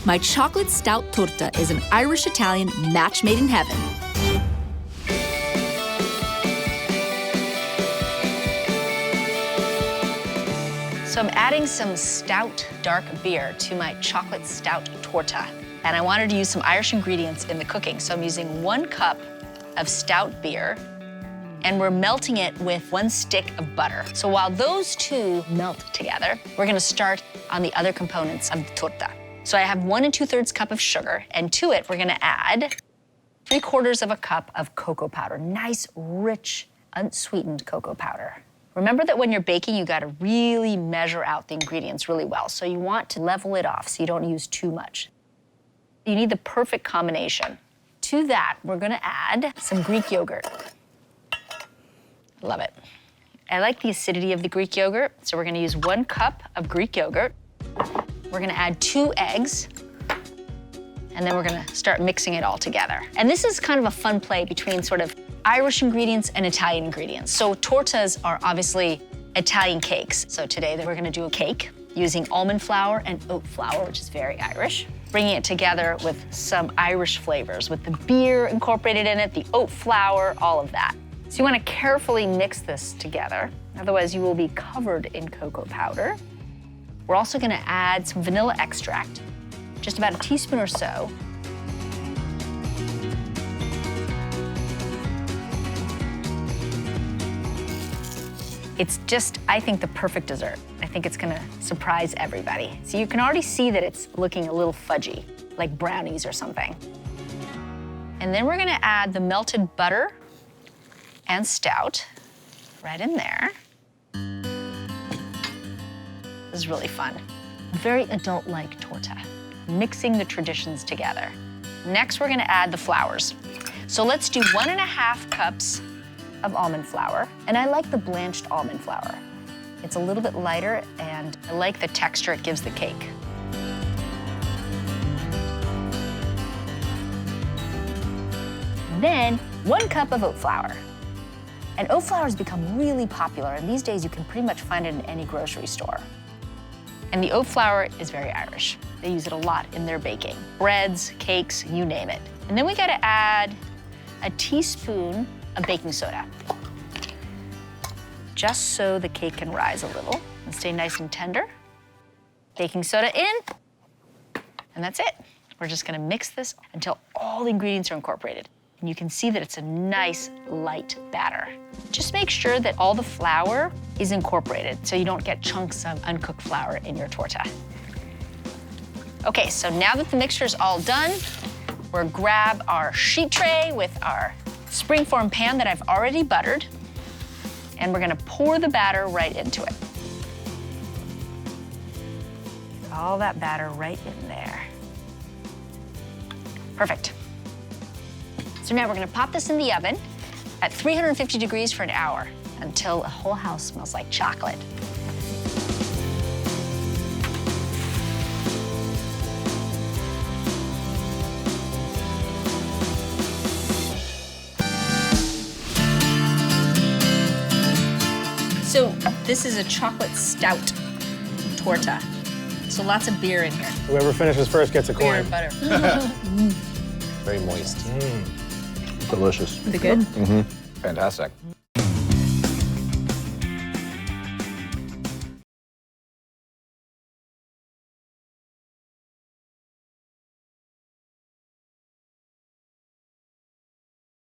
My chocolate Stout Torta is an Irish-Italian match made in heaven. So I'm adding some stout dark beer to my chocolate Stout Torta. And I wanted to use some Irish ingredients in the cooking. So I'm using 1 cup of stout beer, and we're melting it with 1 stick of butter. So while those two melt together, we're gonna start on the other components of the torta. So I have 1 2/3 cup of sugar, and to it, we're gonna add 3/4 of a cup of cocoa powder. Nice, rich, unsweetened cocoa powder. Remember that when you're baking, you gotta really measure out the ingredients really well. So you want to level it off so you don't use too much. You need the perfect combination. To that, we're gonna add some Greek yogurt. Love it. I like the acidity of the Greek yogurt, so we're gonna use 1 cup of Greek yogurt. We're gonna add 2 eggs, and then we're gonna start mixing it all together. And this is kind of a fun play between sort of Irish ingredients and Italian ingredients. So tortas are obviously Italian cakes. So today we're gonna do a cake using almond flour and oat flour, which is very Irish, bringing it together with some Irish flavors, with the beer incorporated in it, the oat flour, all of that. So you wanna carefully mix this together, otherwise you will be covered in cocoa powder. We're also gonna add some vanilla extract, just about a teaspoon or so. It's just, I think, the perfect dessert. I think it's gonna surprise everybody. So you can already see that it's looking a little fudgy, like brownies or something. And then we're gonna add the melted butter and stout right in there. This is really fun. Very adult-like torta, mixing the traditions together. Next, we're gonna add the flours. So let's do 1½ cups of almond flour, and I like the blanched almond flour. It's a little bit lighter, and I like the texture it gives the cake. Then 1 cup of oat flour. And oat flour has become really popular, and these days you can pretty much find it in any grocery store. And the oat flour is very Irish. They use it a lot in their baking. Breads, cakes, you name it. And then we gotta add a teaspoon of baking soda, just so the cake can rise a little and stay nice and tender. Baking soda in, and that's it. We're just gonna mix this until all the ingredients are incorporated. And you can see that it's a nice, light batter. Just make sure that all the flour is incorporated so you don't get chunks of uncooked flour in your torta. Okay, so now that the mixture is all done, we'll grab our sheet tray with our springform pan that I've already buttered, and we're gonna pour the batter right into it. All that batter right in there. Perfect. So now we're gonna pop this in the oven at 350 degrees for an hour until the whole house smells like chocolate. So this is a chocolate stout torta. So lots of beer in here. Whoever finishes first gets a Beer coin. and butter. Very moist. Delicious. Is it good? Fantastic.